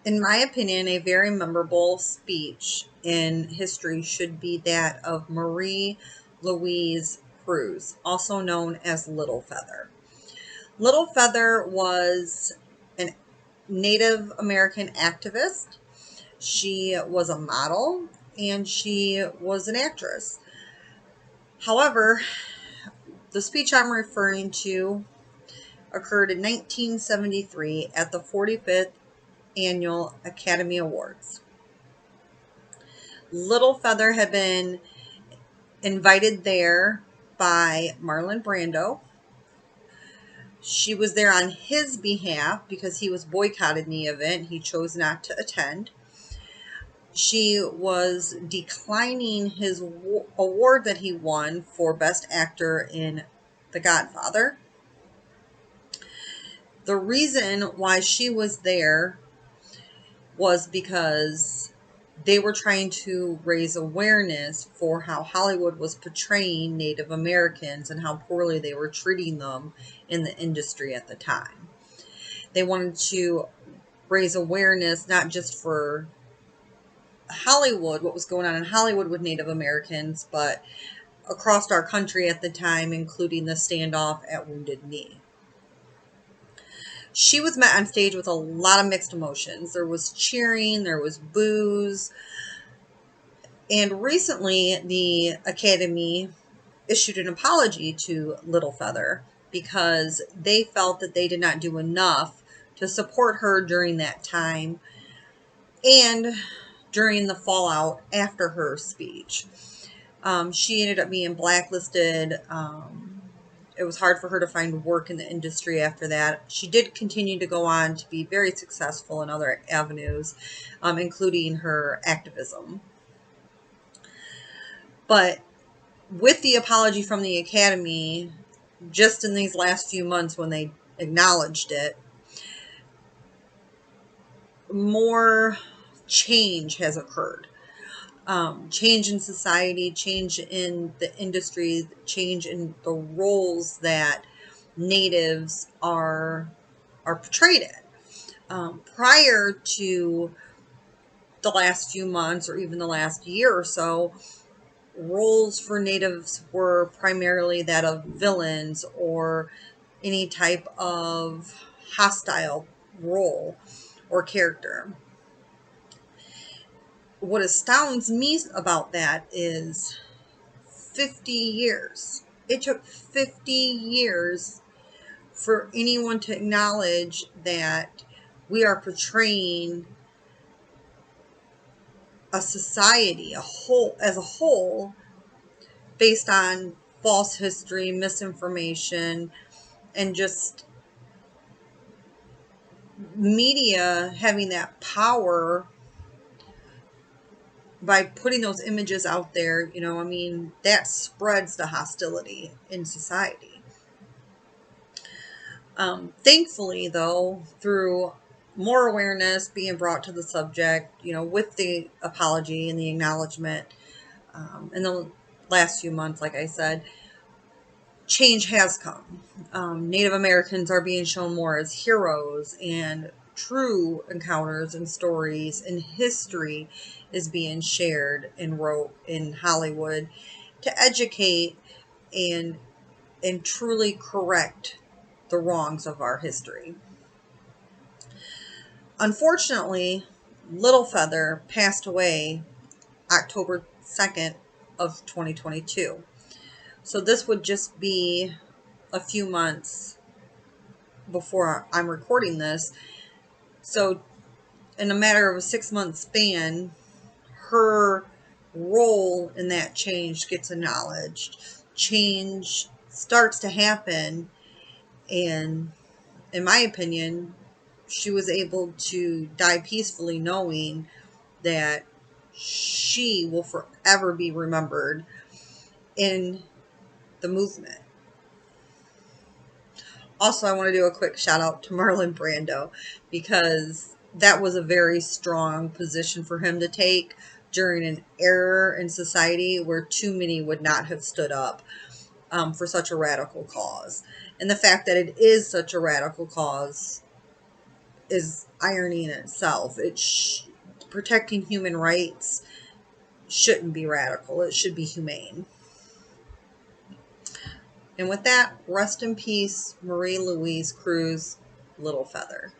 In my opinion, a very memorable speech in history should be that of Marie Louise Cruz, also known as Little Feather. Little Feather was a Native American activist. She was a model and she was an actress. However, the speech I'm referring to occurred in 1973 at the 45th Annual Academy Awards. Little Feather had been invited there by Marlon Brando. She was there on his behalf because he was boycotted in the event. He chose not to attend. She was declining his award that he won for Best Actor in The Godfather. The reason why she was there was because they were trying to raise awareness for how Hollywood was portraying Native Americans and how poorly they were treating them in the industry at the time. They wanted to raise awareness not just for Hollywood, what was going on in Hollywood with Native Americans, but across our country at the time, including the standoff at Wounded Knee. She was met on stage with a lot of mixed emotions. There was cheering, there was boos, and recently the Academy issued an apology to Little Feather because they felt that they did not do enough to support her during that time and during the fallout after her speech. She ended up being blacklisted. It was hard for her to find work in the industry after that. She did continue to go on to be very successful in other avenues, including her activism. But with the apology from the Academy, just in these last few months when they acknowledged it, more change has occurred. Change in society, change in the industry, change in the roles that natives are portrayed in. Prior to the last few months or even the last year or so, roles for natives were primarily that of villains or any type of hostile role or character. What astounds me about that is 50 years. It took 50 years for anyone to acknowledge that we are portraying a society as a whole based on false history, misinformation, and just media having that power by putting those images out there. That spreads the hostility in society. Thankfully, though, through more awareness being brought to the subject, with the apology and the acknowledgement, in the last few months, like I said, change has come. Native Americans are being shown more as heroes, and true encounters and stories and history is being shared and wrote in Hollywood to educate and truly correct the wrongs of our history. Unfortunately, Little Feather passed away October 2nd of 2022. So this would just be a few months before I'm recording this. So in a matter of a 6-month span, her role in that change gets acknowledged. Change starts to happen, and in my opinion, she was able to die peacefully knowing that she will forever be remembered in the movement. Also, I want to do a quick shout out to Marlon Brando because that was a very strong position for him to take during an era in society where too many would not have stood up for such a radical cause. And the fact that it is such a radical cause is irony in itself. Protecting human rights shouldn't be radical. It should be humane. And with that, rest in peace, Marie Louise Cruz Littlefeather.